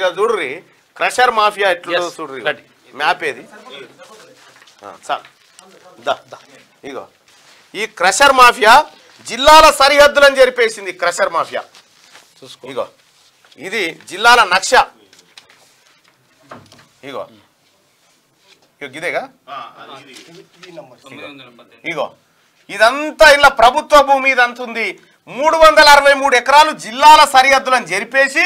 ఇక చూడ్రి crusher mafia ఎట్లా చూడ్రి map ఏది సార్ ఇగో ఈ క్రషర్ మాఫియా జిల్లాల సరిహద్దులను జరిపేసింది. క్రషర్ మాఫియా ఇగో ఇది జిల్లాల నక్ష. ఇగో ఇదేగా ఇగో ఇదంతా ఇలా ప్రభుత్వ భూమి ఇదంతా ఉంది. 363 ఎకరాలు జిల్లాల సరిహద్దులను జరిపేసి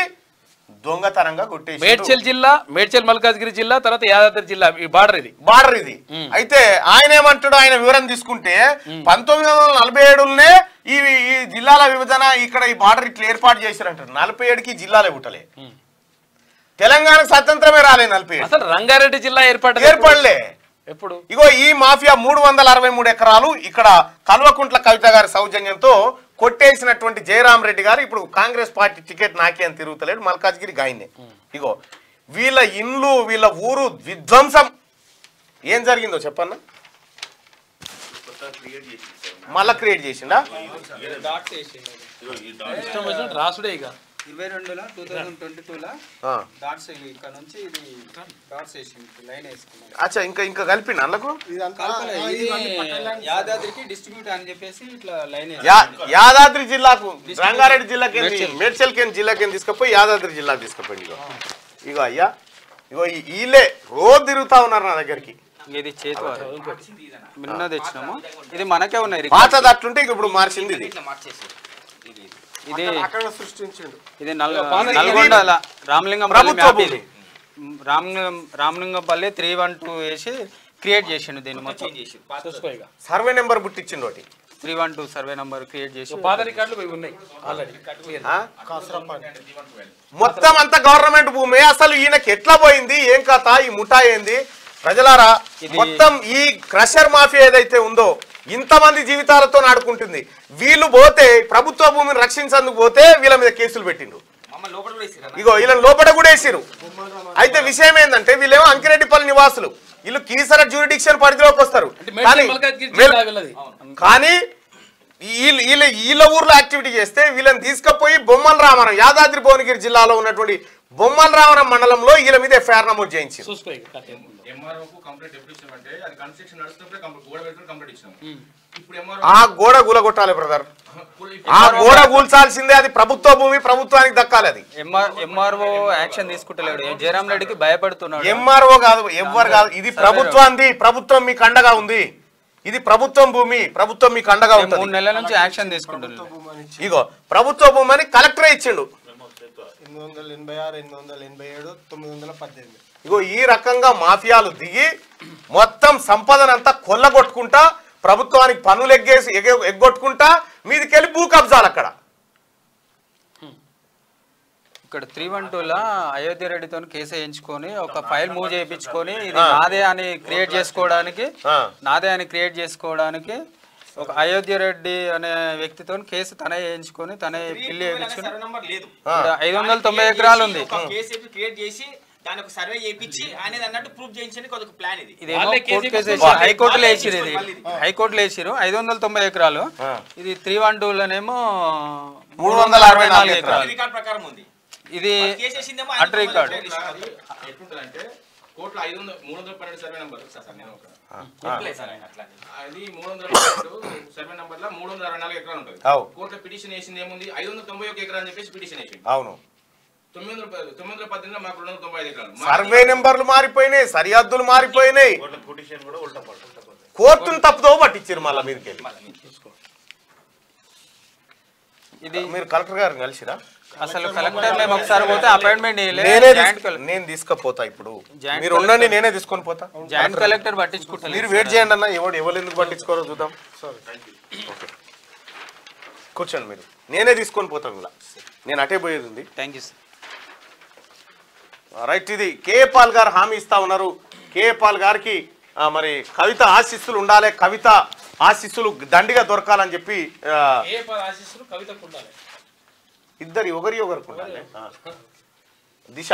దొంగతనంగా కొట్టేసి మేడ్చల్ జిల్లా, మేడ్చల్ మల్కాజ్గిరి జిల్లా, తర్వాత యాదాద్రి జిల్లా ఈ బార్డర్ ఇది. అయితే ఆయన ఏమంటాడు, ఆయన వివరణ తీసుకుంటే 1947 ఈ జిల్లాల విభజన ఇక్కడ ఈ బార్డర్ ఇట్లా ఏర్పాటు చేశారంటారు. 47కి జిల్లాలే పుట్టలే, తెలంగాణకు స్వతంత్రమే రాలే. 47 రంగారెడ్డి జిల్లా ఏర్పడలే ఎప్పుడు. ఇగో ఈ మాఫియా 363 ఎకరాలు ఇక్కడ కల్వకుంట్ల కవిత గారి సౌజన్యంతో కొట్టేసినటువంటి జయరాం రెడ్డి గారు ఇప్పుడు కాంగ్రెస్ పార్టీ టికెట్ నాకే అని తిరుగుతలేడు, మల్కాజ్గిరి గాయనే. ఇగో వీళ్ళ ఇండ్లు వీళ్ళ ఊరు విధ్వంసం. ఏం జరిగిందో చెప్పన్నా, మళ్ళా క్రియేట్ చేసిండా రాసుడే. ఇక 22లో 2022లో డాట్స్ ఇక్కడ నుంచి ఇది డాట్స్ వేసింది, లైన్ వేసుకున్నాం. అచ్చా ఇంకా కలిపిండి అందుకు. యాదాద్రికి డిస్ట్రిబ్యూట్ అని చెప్పేసి ఇట్లా లైన్ యాదాద్రి జిల్లాకు, రంగారెడ్డి జిల్లాకి, మేడ్చల్ జిల్లాకి తీసుకుపోయి యాదాద్రి జిల్లాకి తీసుకుపోయింది. ఇగో అయ్యా ఇగో వీళ్ళే రోజు తిరుగుతా ఉన్నారు నా దగ్గరికి. ఇది చేతి నిన్న తెచ్చినాము, ఇది మనకే ఉన్నాయి. పాతది అట్లుంటే ఇప్పుడు మార్చింది ఇది. ఇది ఇది నల్గొండ రామలింగంపల్లి 312 వేసి క్రియేట్ చేసిండు. దీన్ని మొత్తం సర్వే నెంబర్ బుట్టించిండు, 312 సర్వే నెంబర్ క్రియేట్ చేసి మొత్తం అంతా గవర్నమెంట్ భూమి. అసలు ఈయనకి ఎట్లా పోయింది, ఏం కథ, ఈ ముఠా ఏంది ప్రజలారా? మొత్తం ఈ క్రషర్ మాఫియా ఏదైతే ఉందో ఇంతమంది జీవితాలతో ఆడుకుంటుంది. వీళ్ళు పోతే ప్రభుత్వ భూమిని రక్షించేందుకు పోతే వీళ్ళ మీద కేసులు పెట్టిండు. ఇగో వీళ్ళని లోపల కూడా వేసిరు. అయితే విషయం ఏంటంటే వీళ్ళేమో అంకిరెడ్డిపల్లి నివాసులు, వీళ్ళు కీసర జ్యూరిడిక్షన్ పరిధిలోకి వస్తారు. కానీ వీళ్ళ ఊర్లో యాక్టివిటీ చేస్తే వీళ్ళని తీసుకుపోయి బొమ్మల రామవరం, యాదాద్రి భువనగిరి జిల్లాలో ఉన్నటువంటి బొమ్మల రామవరం మండలంలో వీళ్ళ మీద ఎఫ్ఐఆర్ నమోదు చేయించారు. ఆ గోడ కూలగొట్టాలి బ్రదర్, ఆ గోడ కూల్చాల్సిందే. అది ప్రభుత్వ భూమి, ప్రభుత్వానికి దక్కాలి. అది ఎంఆర్ఓ యాక్షన్ తీసుకుంటలేడు, జయరాం రెడ్డికి భయపడుతున్నాడు. ఎంఆర్ఓ కాదు, ఎవ్వరు కాదు, ఇది ప్రభుత్వానికి. ప్రభుత్వం మీకు అండగా ఉంది. ఇది ప్రభుత్వం భూమి, ప్రభుత్వం మీకు అండగా ఉంది. 3 నెలల నుంచి యాక్షన్ తీసుకుంటున్నాడు. ఇగో ప్రభుత్వ భూమి అని కలెక్టరే ఇచ్చిండు. 886, 887, 918. ఇగో ఈ రకంగా మాఫియాలు దిగి మొత్తం సంపదనంతా కొల్లగొట్టుకుంటా, ప్రభుత్వానికి పన్నులు ఎగ్గొట్టుకుంటా మీదికెళ్ళి భూ కబ్జాలు. అక్కడ ఇక్కడ 312లో అయోధ్య రెడ్డితో కేసు వేయించుకొని ఒక ఫైల్ మూవ్ చేయించుకొని ఇది నాదే అని క్రియేట్ చేసుకోవడానికి ఒక అయోధ్య రెడ్డి అనే వ్యక్తితో కేసు తనే వేయించుకొని తనే పిల్లి వేయించుకొని 590 ఎకరాలు ఉంది. హైకోర్టులో వేసిరు, ఇది హైకోర్టులో వేసిరు 590 ఎకరాలు. ఇది 312లోనేమో 364 ఎకరాలు. ఇది అటు రికార్డు. కోర్టులో 312 సర్వే నెంబర్ అది 312 సర్వే నెంబర్ లో 364 ఎకరాలు ఉంటుంది. కోర్టులో పిటిషన్ వేసింది ఏముంది, 591 ఎకరాలు అని చెప్పేసి పిటిషన్ వేసింది. అవును, 918లో మాకు 295 ఎకరాలు. సర్వే నెంబర్లు మారిపోయినాయి, సరిహద్దులు మారిపోయినాయి, కోర్టును తప్పుదో పట్టించారు. మళ్ళీ మీదకి ఇది మీరు కలెక్టర్ గారు కలిసిరా? అసలు కలెక్టర్ మేము ఒకసారి పోతే అపాయింట్మెంట్ నేను తీసుకుపోతా. ఇప్పుడు మీరు ఉండండి, నేనే తీసుకొని పోతా. జాయింట్ కలెక్టర్ పట్టించుకుంటా, మీరు వెయిట్ చేయండి అన్న. ఎవరు ఎందుకు పట్టించుకోరో చూద్దాం. కూర్చోండి మీరు, నేనే తీసుకొని పోతాను. ఇలా నేను అటే పోయేది ఉంది. Thank you sir. రైట్, ఇది కేఏ పాల్ గారు హామీ ఇస్తా ఉన్నారు. కేఏ పాల్ గారికి మరి కవిత ఆశీస్సులు ఉండాలి, కవిత ఆశీస్సులు దండిగా దొరకాలని చెప్పి ఇద్దరు ఒకరికి ఉండాలి. దిశ